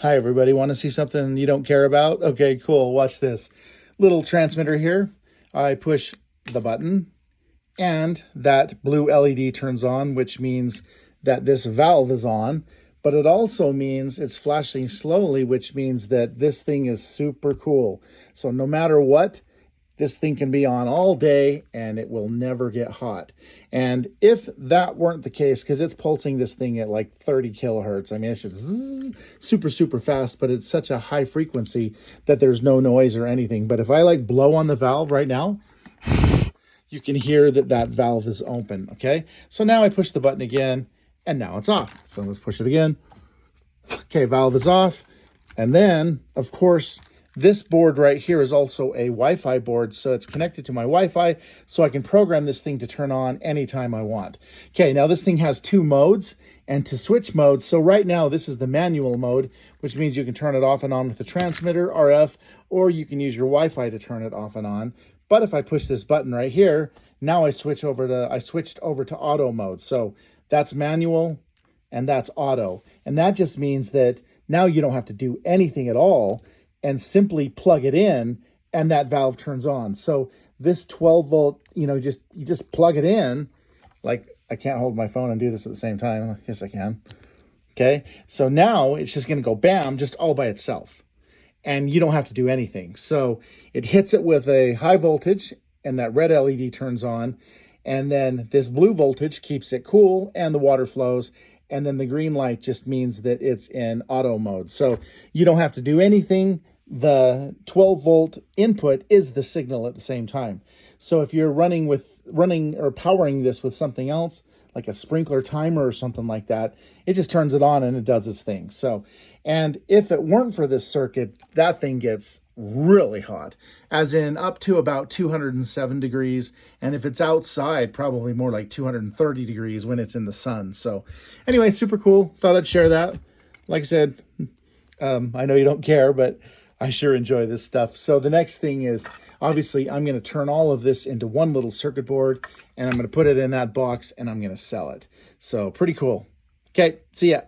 Hi, everybody. Want to see something you don't care about? Okay, cool. Watch this. Little transmitter here. I push the button and that blue LED turns on, which means that this valve is on, but it also means it's flashing slowly, which means that this thing is super cool. So no matter what, this thing can be on all day and it will never get hot. And if that weren't the case, because it's pulsing this thing at like 30 kilohertz, I mean, it's just super, super fast, but it's such a high frequency that there's no noise or anything. But if I like blow on the valve right now, you can hear that that valve is open, okay? So now I push the button again and now it's off. So let's push it again. Okay, valve is off. And then, of course, this board right here is also a Wi-Fi board, so it's connected to my Wi-Fi, so I can program this thing to turn on anytime I want. Okay, now this thing has two modes, and to switch modes, so right now this is the manual mode, which means you can turn it off and on with the transmitter, RF, or you can use your Wi-Fi to turn it off and on. But if I push this button right here, now I switched over to auto mode. So that's manual and that's auto. And that just means that now you don't have to do anything at all and simply plug it in and that valve turns on. So this 12 volt, you just plug it in. Like, I can't hold my phone and do this at the same time. Yes, I can. Okay. So now it's just going to go bam, just all by itself. And you don't have to do anything. So it hits it with a high voltage and that red LED turns on. And then this blue voltage keeps it cool and the water flows. And then the green light just means that it's in auto mode. So you don't have to do anything. The 12 volt input is the signal at the same time. So if you're running or powering this with something else, like a sprinkler timer or something like that, it just turns it on and it does its thing. So, and if it weren't for this circuit, that thing gets really hot, as in up to about 207 degrees. And if it's outside, probably more like 230 degrees when it's in the sun. So anyway, super cool. Thought I'd share that. Like I said, I know you don't care, but I sure enjoy this stuff. So the next thing is, obviously, I'm going to turn all of this into one little circuit board, and I'm going to put it in that box, and I'm going to sell it. So pretty cool. Okay, see ya.